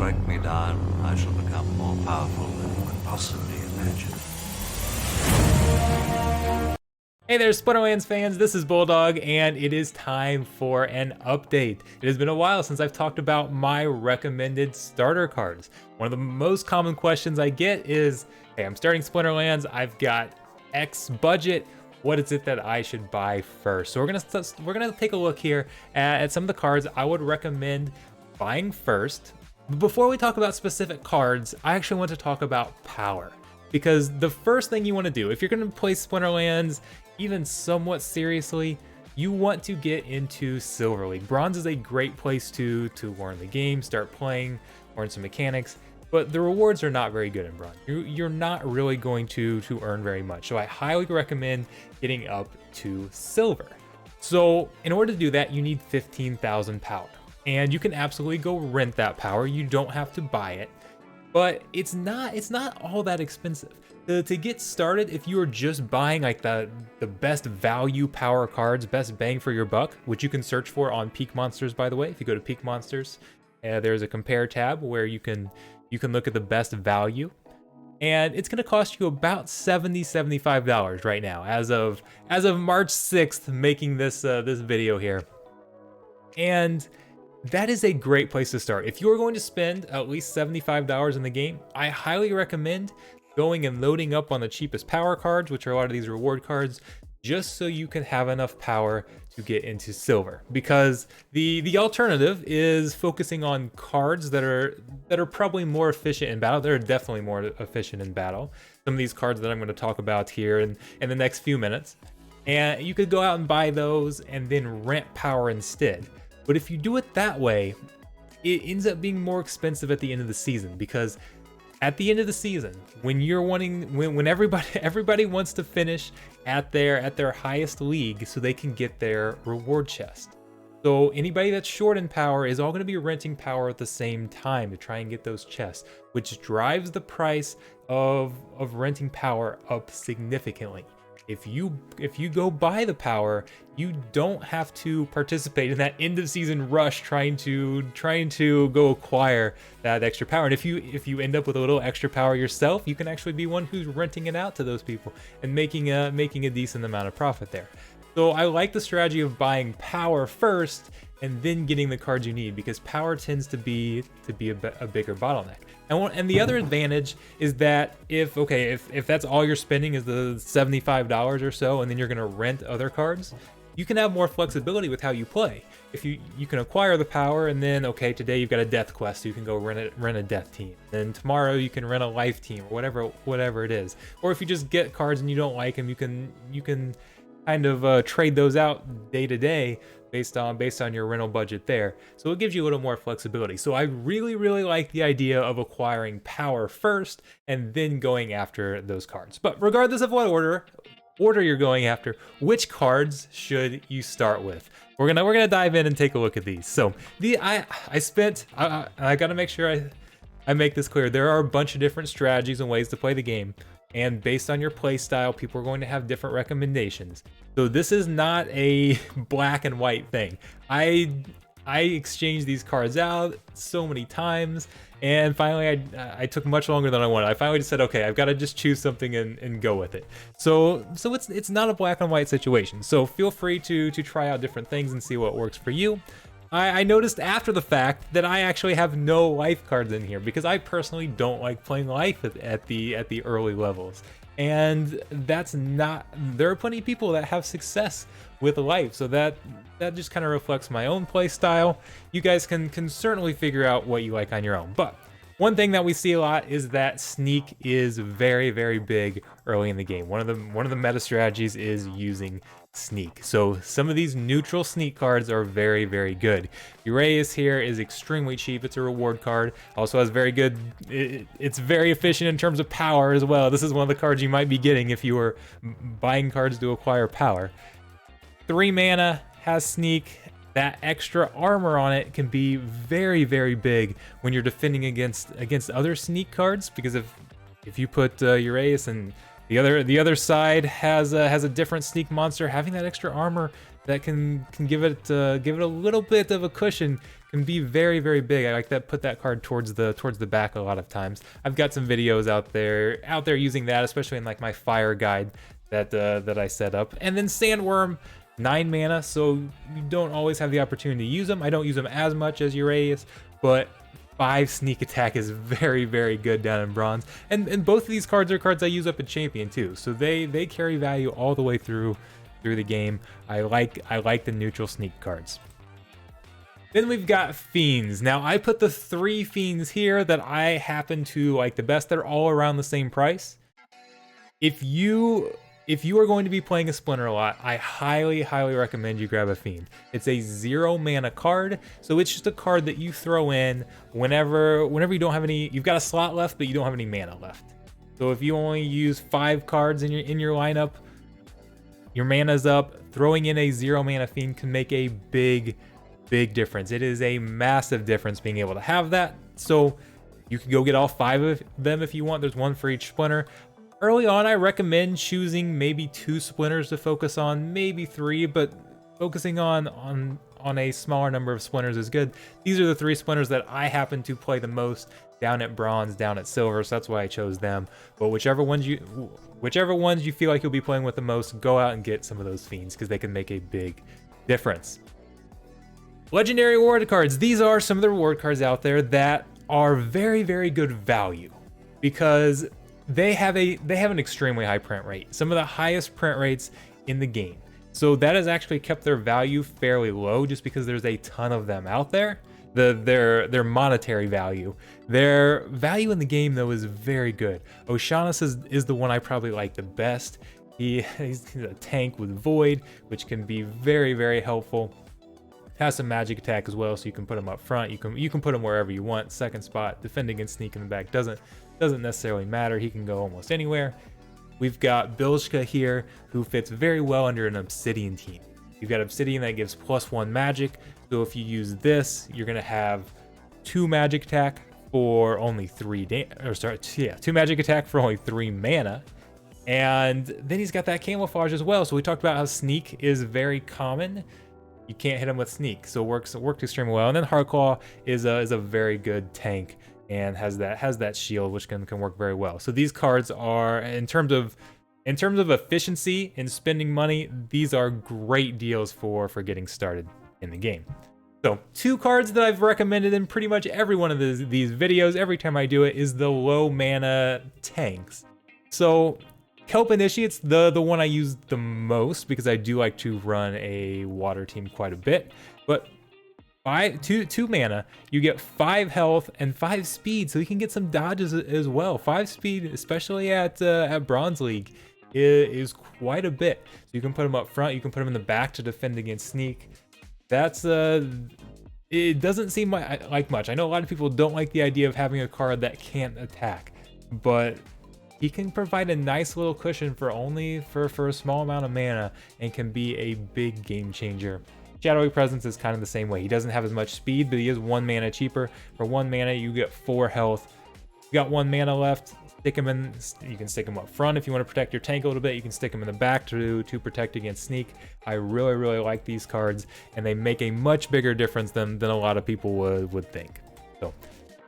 strike me down, I shall become more powerful than you could possibly imagine. Hey there, Splinterlands fans, this is Bulldog, and it is time for an update. It has been a while since I've talked about my recommended starter cards. One of the most common questions I get is, hey, I'm starting Splinterlands, I've got X budget, what is it that I should buy first? So we're gonna take a look here at some of the cards I would recommend buying first. Before we talk about specific cards, I actually want to talk about power. Because the first thing you want to do, if you're going to play Splinterlands even somewhat seriously, you want to get into Silver League. Bronze is a great place to learn the game, start playing, learn some mechanics, but the rewards are not very good in Bronze. You're not really going to earn very much, so I highly recommend getting up to Silver. So in order to do that, you need 15,000 power, and you can absolutely go rent that power. You don't have to buy it. But it's not all that expensive. To get started, if you are just buying like the best value power cards, best bang for your buck, which you can search for on Peak Monsters, by the way. If you go to Peak Monsters, there's a compare tab where you can look at the best value. And it's gonna cost you about $75 right now, as of March 6th, making this video here. And that is a great place to start. If you're going to spend at least $75 in the game, I highly recommend going and loading up on the cheapest power cards, which are a lot of these reward cards, just so you can have enough power to get into Silver. Because the alternative is focusing on cards that are probably more efficient in battle. They're definitely more efficient in battle. Some of these cards that I'm going to talk about here in the next few minutes. And you could go out and buy those and then rent power instead. But if you do it that way, it ends up being more expensive at the end of the season, because at the end of the season, when everybody wants to finish at their highest league so they can get their reward chest. So anybody that's short in power is all going to be renting power at the same time to try and get those chests, which drives the price of renting power up significantly. If you go buy the power, you don't have to participate in that end of season rush trying to go acquire that extra power. And if you end up with a little extra power yourself, you can actually be one who's renting it out to those people and making a decent amount of profit there. So I like the strategy of buying power first and then getting the cards you need, because power tends to be a bigger bottleneck. And the other advantage is that if that's all you're spending is the $75 or so, and then you're gonna rent other cards, you can have more flexibility with how you play. If you can acquire the power, and then today you've got a death quest, so you can go rent a death team. Then tomorrow you can rent a life team, or whatever it is. Or if you just get cards and you don't like them, you can kind of trade those out day to day based on your rental budget there. So it gives you a little more flexibility. So I really like the idea of acquiring power first and then going after those cards. But regardless of what order you're going after, which cards should you start with? We're gonna dive in and take a look at these. So I gotta make sure I make this clear. There are a bunch of different strategies and ways to play the game, and based on your play style, people are going to have different recommendations. So this is not a black and white thing. I exchanged these cards out so many times, and finally I took much longer than I wanted. I finally just said, okay, I've got to just choose something and go with it. So it's not a black and white situation. So feel free to try out different things and see what works for you. I noticed after the fact that I actually have no life cards in here, because I personally don't like playing life at the early levels. And there are plenty of people that have success with life, so that just kind of reflects my own play style. You guys can certainly figure out what you like on your own. But one thing that we see a lot is that sneak is very big early in the game. One of the meta strategies is using sneak. So some of these neutral sneak cards are very good. Uraeus here is extremely cheap. It's a reward card. Also has very good, it's very efficient in terms of power as well. This is one of the cards you might be getting if you were buying cards to acquire power. 3 mana, has sneak. That extra armor on it can be very big when you're defending against other sneak cards, because if you put Uraeus and the other side has a different sneak monster, having that extra armor that can give it a little bit of a cushion can be very, very big. I like that, put that card towards the back a lot of times. I've got some videos out there using that, especially in like my fire guide that I set up. And then Sandworm, 9 mana, so you don't always have the opportunity to use them. I don't use them as much as Uraeus, but 5 sneak attack is very, very good down in bronze. And both of these cards are cards I use up in champion too, so they carry value all the way through the game. I like the neutral sneak cards. Then we've got Fiends. Now I put the 3 Fiends here that I happen to like the best. They're all around the same price. If you are going to be playing a Splinter a lot, I highly, highly recommend you grab a Fiend. It's a 0 mana card, so it's just a card that you throw in whenever you don't have any, you've got a slot left, but you don't have any mana left. So if you only use 5 cards in your lineup, your mana's up, throwing in a 0 mana Fiend can make a big difference. It is a massive difference being able to have that. So you can go get all 5 of them if you want. There's 1 for each Splinter. Early on, I recommend choosing maybe 2 Splinters to focus on, maybe 3, but focusing on a smaller number of Splinters is good. These are the 3 Splinters that I happen to play the most down at bronze, down at silver, so that's why I chose them. But whichever ones you feel like you'll be playing with the most, go out and get some of those Fiends because they can make a big difference. Legendary reward cards. These are some of the reward cards out there that are very, very good value because they have an extremely high print rate, some of the highest print rates in the game. So that has actually kept their value fairly low just because there's a ton of them out there. Their monetary value. Their value in the game though is very good. Oceanus is the one I probably like the best. He's a tank with Void, which can be very, very helpful. Has some magic attack as well, so you can put him up front. You can put him wherever you want. Second spot, defending and sneak in the back doesn't necessarily matter. He can go almost anywhere. We've got Bilshka here, who fits very well under an Obsidian team. You've got Obsidian that gives +1 magic, so if you use this, you're gonna have 2 magic attack for only 2 magic attack for only 3 mana. And then he's got that camouflage as well. So we talked about how sneak is very common. You can't hit him with sneak, so it worked extremely well. And then Hardclaw is a very good tank and has that shield, which can work very well. So these cards are, in terms of efficiency and spending money, these are great deals for getting started in the game. So 2 cards that I've recommended in pretty much every one of these videos, every time I do it, is the low mana tanks. So Kelp Initiate's the one I use the most because I do like to run a water team quite a bit. But 2 mana, you get 5 health and 5 speed, so you can get some dodges as well. 5 speed, especially at Bronze League, is quite a bit. So you can put him up front, you can put him in the back to defend against sneak. That's it doesn't seem like much. I know a lot of people don't like the idea of having a card that can't attack, but he can provide a nice little cushion for a small amount of mana and can be a big game changer. Shadowy Presence is kind of the same way. He doesn't have as much speed, but he is 1 mana cheaper. For 1 mana, you get 4 health. You got 1 mana left. Stick him in. You can stick him up front if you want to protect your tank a little bit. You can stick him in the back to protect against sneak. I really, really like these cards, and they make a much bigger difference than a lot of people would think. So.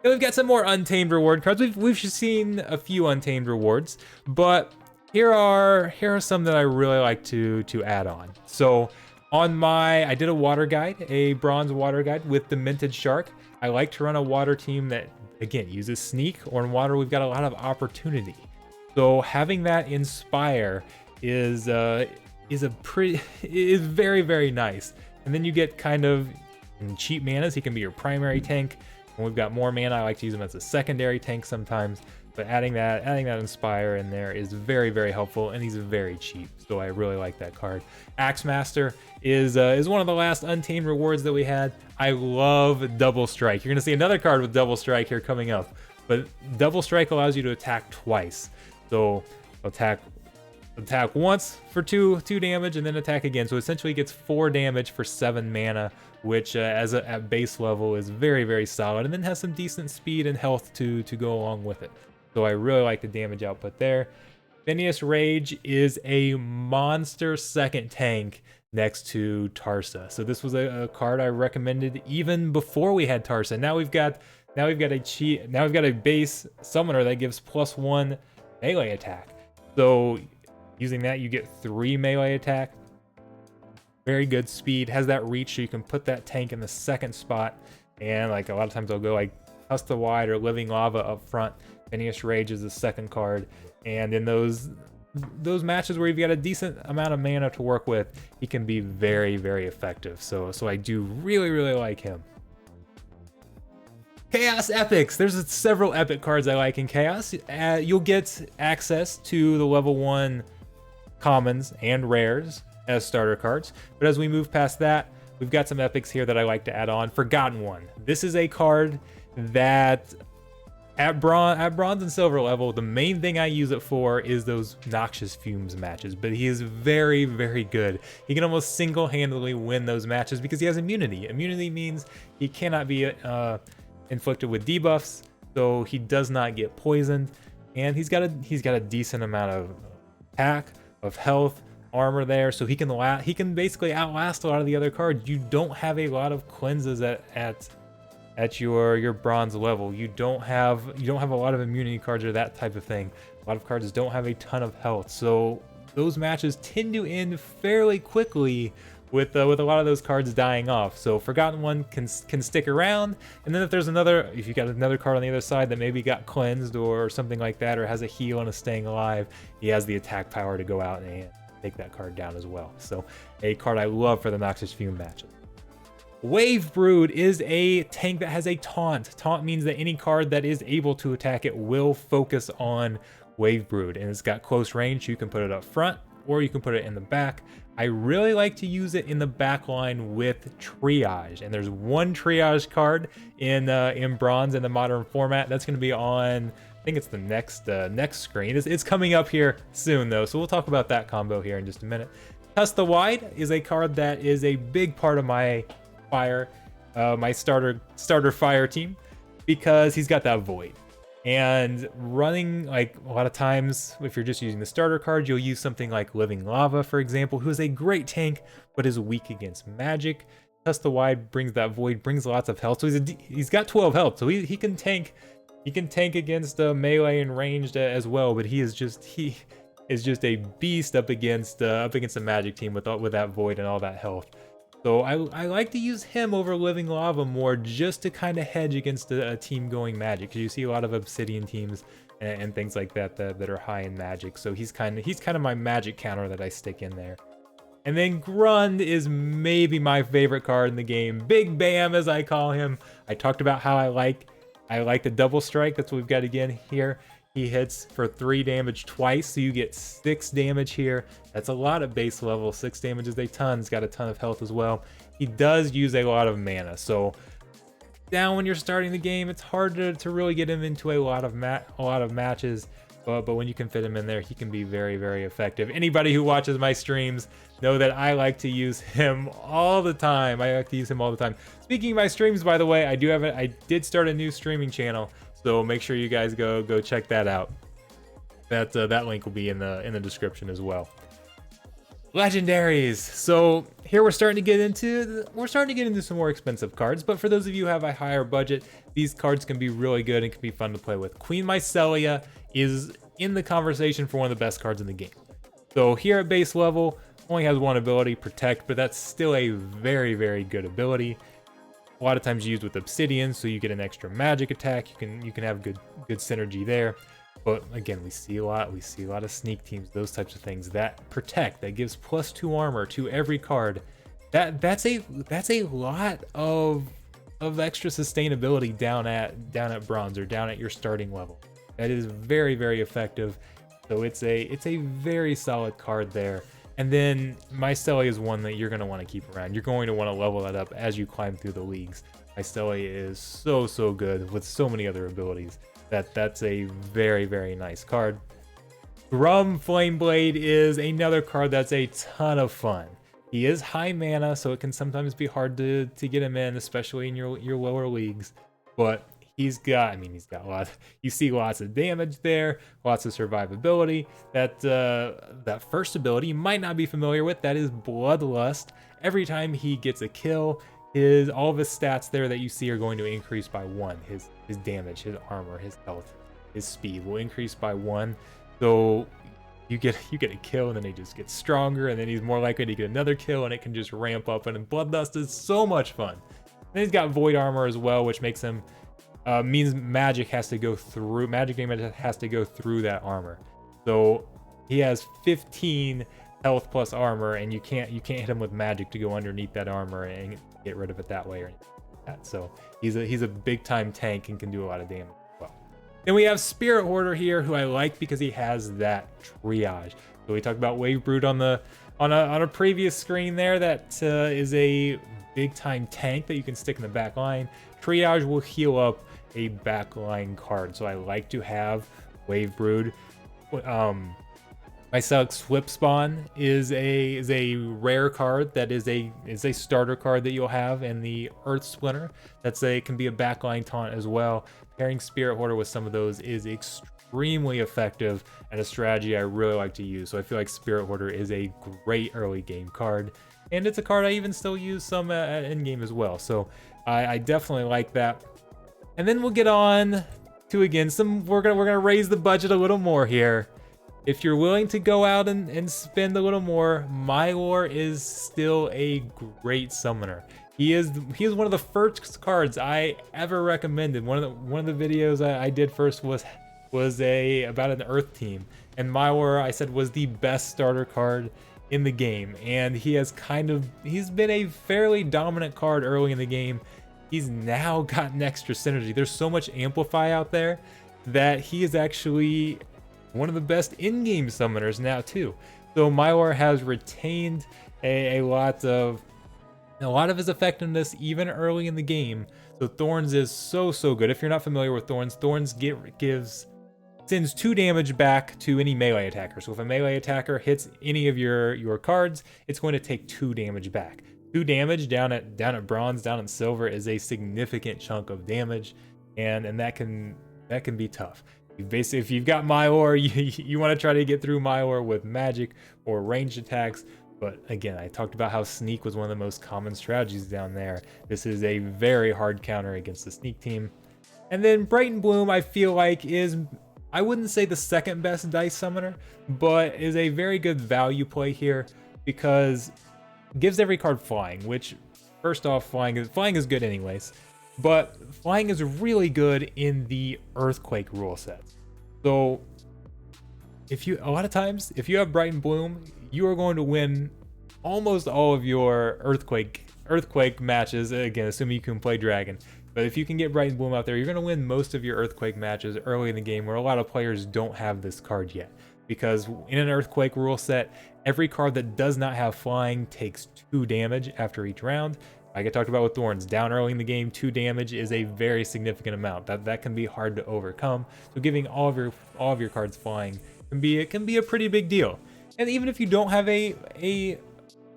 Then we've got some more Untamed reward cards. We've seen a few Untamed rewards, but here are some that I really like to add on. So I did a water guide, a bronze water guide with Demented Shark. I like to run a water team that, again, uses sneak, or in water we've got a lot of opportunity. So having that Inspire is very, very nice. And then you get kind of cheap manas. He can be your primary tank. When we've got more mana, I like to use him as a secondary tank sometimes, but adding that Inspire in there is very, very helpful, and he's very cheap, so I really like that card. Axemaster is one of the last Untamed rewards that we had. I love Double Strike. You're going to see another card with Double Strike here coming up, but Double Strike allows you to attack twice. So attack once for 2 damage, and then attack again. So essentially he gets 4 damage for 7 mana, which at base level is very, very solid, and then has some decent speed and health to go along with it. So I really like the damage output there. Fineas Rage is a monster second tank next to Tarsa. So this was a card I recommended even before we had Tarsa. Now we've got a base summoner that gives +1 melee attack. So using that, you get 3 melee attack. Very good speed, has that reach, so you can put that tank in the second spot. And like a lot of times I'll go like Tusk the Wide or Living Lava up front. Fineas Rage is the second card. And in those matches where you've got a decent amount of mana to work with, he can be very, very effective. So I do really, really like him. Chaos Epics. There's several epic cards I like in Chaos. You'll get access to the level 1 commons and rares as starter cards. But as we move past that, we've got some epics here that I like to add on. Forgotten One. This is a card that at bronze and silver level, the main thing I use it for is those Noxious Fumes matches, but he is very, very good. He can almost single-handedly win those matches because he has immunity. Immunity means he cannot be inflicted with debuffs, so he does not get poisoned, and he's got a decent amount of attack, of health, armor there, so he can basically outlast a lot of the other cards. You don't have a lot of cleanses at your bronze level. You don't have a lot of immunity cards or that type of thing. A lot of cards don't have a ton of health, so those matches tend to end fairly quickly with a lot of those cards dying off. So Forgotten One can stick around, and then if you got another card on the other side that maybe got cleansed or something like that, or has a heal and a staying alive, he has the attack power to go out and take that card down as well. So a card I love for the Noxious Fume matches. Wave Brood is a tank that has a taunt. Taunt means that any card that is able to attack it will focus on Wave Brood, and it's got close range. You can put it up front or you can put it in the back. I really like to use it in the back line with Triage, and there's one Triage card in bronze in the modern format. That's going to be on, I think it's the next screen. It's coming up here soon though, so we'll talk about that combo here in just a minute. Tusk the Wide is a card that is a big part of my my starter fire team, because he's got that void. And running, like a lot of times, if you're just using the starter card, you'll use something like Living Lava, for example, who is a great tank, but is weak against magic. Tusk the Wide brings that void, brings lots of health. So he's got 12 health, so he can tank against melee and ranged as well. But he is just a beast up against a magic team with that void and all that health. So I like to use him over Living Lava more, just to kind of hedge against a team going magic, because you see a lot of Obsidian teams and things like that are high in magic. So he's kind of my magic counter that I stick in there. And then Grund is maybe my favorite card in the game. Big Bam, as I call him. I talked about how I like the double strike. That's what we've got again here. He hits for 3 damage twice, so you get 6 damage here. That's a lot at base level. 6 damage is a ton. He's got a ton of health as well. He does use a lot of mana, so down when you're starting the game, it's hard to really get him into a lot of matches. But when you can fit him in there, he can be very, very effective. Anybody who watches my streams know that I like to use him all the time. Speaking of my streams, by the way, I did start a new streaming channel. So make sure you guys go check that out. That link will be in the description as well. Legendaries. So here we're starting to get into some more expensive cards, but for those of you who have a higher budget, these cards can be really good and can be fun to play with. Queen Mycelia is in the conversation for one of the best cards in the game. So here at base level, only has one ability, Protect, but that's still a very, very good ability. A lot of times used with Obsidian, so you get an extra magic attack. You can have good synergy there. But again, we see a lot of sneak teams, those types of things. That Protect, that gives +2 armor to every card. That's a lot of extra sustainability down at bronze, or down at your starting level. That is very, very effective. So it's a very solid card there. And then Mycelia is one that you're going to want to keep around. You're going to want to level that up as you climb through the leagues. Mycelia is so good with so many other abilities. That's a very, very nice card. Grum Flameblade is another card that's a ton of fun. He is high mana, so it can sometimes be hard to get him in, especially in your lower leagues. But he's got, I mean, he's got lots, you see lots of damage there, lots of survivability. That first ability you might not be familiar with, that is Bloodlust. Every time he gets a kill, all of his stats there that you see are going to increase by 1. His damage, his armor, his health, his speed will increase by 1. So you get a kill, and then he just gets stronger, and then he's more likely to get another kill, and it can just ramp up. And Bloodlust is so much fun. And he's got Void Armor as well, which makes him means magic has to go through that armor. So he has 15 health plus armor, and you can't hit him with magic to go underneath that armor and get rid of it that way or anything like that. So he's a big time tank and can do a lot of damage as well. Then we have Spirit Hoarder here, who I like because he has that triage. So we talked about Wave Brood on a previous screen there. That is a big time tank that you can stick in the back line. Triage will heal up a backline card, so I like to have Wave Brood. Mycelia Flip Spawn is a rare card that is a starter card that you'll have in the Earth Splinter. Can be a backline taunt as well. Pairing Spirit Hoarder with some of those is extremely effective and a strategy I really like to use. So I feel like Spirit Hoarder is a great early game card, and it's a card I even still use some at end game as well. So I definitely like that. And then we'll get on to, again, we're gonna raise the budget a little more here. If you're willing to go out and spend a little more, Mylor is still a great summoner. He is one of the first cards I ever recommended. One of the videos I did first was about an Earth team, and Mylor, I said, was the best starter card in the game, and he's been a fairly dominant card early in the game. He's now gotten extra synergy. There's so much Amplify out there that he is actually one of the best in-game summoners now too. So Mylor has retained a lot of his effectiveness even early in the game. So Thorns is so good. If you're not familiar with Thorns, sends 2 damage back to any melee attacker. So if a melee attacker hits any of your cards, it's going to take 2 damage back. 2 damage down at bronze, down at silver is a significant chunk of damage, and that can be tough. Basically, if you've got Mylor, you want to try to get through Mylor with magic or ranged attacks. But again, I talked about how Sneak was one of the most common strategies down there. This is a very hard counter against the Sneak team. And then Brighton Bloom, I feel like, is, I wouldn't say the second best dice summoner, but is a very good value play here because it gives every card flying, which, first off, flying is good anyways. But flying is really good in the Earthquake rule set. So a lot of times, if you have Brighton Bloom, you are going to win almost all of your Earthquake matches, again, assuming you can play Dragon. But if you can get Brighton Bloom out there, you're going to win most of your Earthquake matches early in the game, where a lot of players don't have this card yet. Because in an Earthquake rule set, every card that does not have flying takes 2 damage after each round. Like I talked about with Thorns, down early in the game, 2 damage is a very significant amount. That can be hard to overcome. So giving all of your cards flying can be a pretty big deal. And even if you don't have an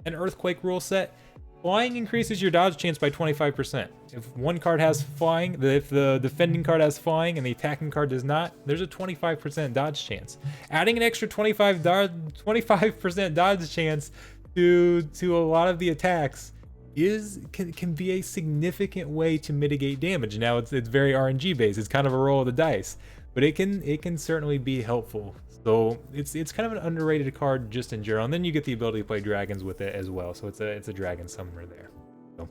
Earthquake rule set, flying increases your dodge chance by 25%. If one card has flying, if the defending card has flying and the attacking card does not, there's a 25% dodge chance. Adding an extra 25% dodge chance to a lot of the attacks can be a significant way to mitigate damage. Now it's very RNG based. It's kind of a roll of the dice, but it can certainly be helpful. So it's kind of an underrated card just in general. And then you get the ability to play dragons with it as well. So it's a dragon summoner there. So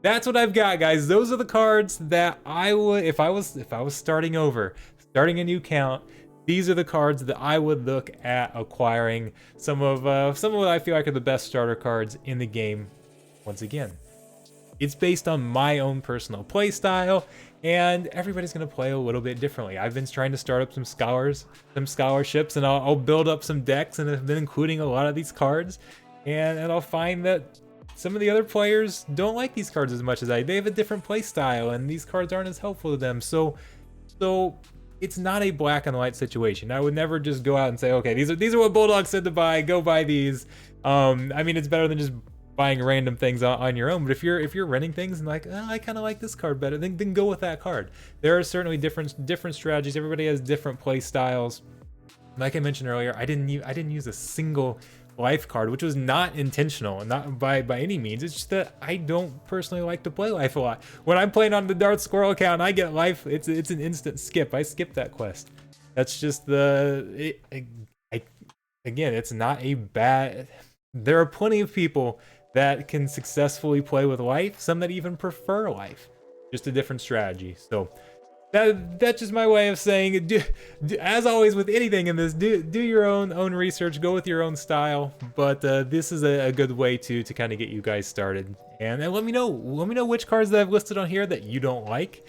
that's what I've got, guys. Those are the cards that I would, if I was starting over, starting a new count, these are the cards that I would look at acquiring. Some of what I feel like are the best starter cards in the game. Once again, it's based on my own personal play style, and everybody's going to play a little bit differently. I've been trying to start up some scholarships, and I'll build up some decks, and I've been including a lot of these cards, and I'll find that some of the other players don't like these cards as much as I. They have a different play style, and these cards aren't as helpful to them. So it's not a black and white situation. I would never just go out and say, okay, these are what Bulldog said to buy. Go buy these. I mean, it's better than just buying random things on your own. But if you're renting things and like, oh, I kind of like this card better, then go with that card. There are certainly different strategies. Everybody has different play styles. Like I mentioned earlier, I didn't use a single life card, which was not intentional, not by any means. It's just that I don't personally like to play life a lot. When I'm playing on the Dart Squirrel account and I get life, it's an instant skip. I skip that quest. That's just again, it's not a bad. There are plenty of people that can successfully play with life, some that even prefer life, just a different strategy. So that's just my way of saying, as always with anything in this, do your own research, go with your own style. But this is a good way to kind of get you guys started. And then let me know which cards that I've listed on here that you don't like,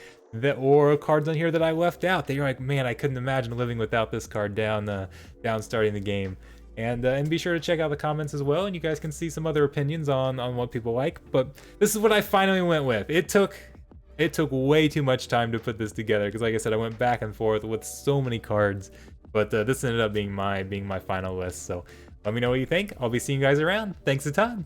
or cards on here that I left out that you're like, man, I couldn't imagine living without this card down starting the game. And be sure to check out the comments as well, and you guys can see some other opinions on what people like. But this is what I finally went with. It took way too much time to put this together, because like I said, I went back and forth with so many cards. But this ended up being my final list. So let me know what you think. I'll be seeing you guys around. Thanks a ton.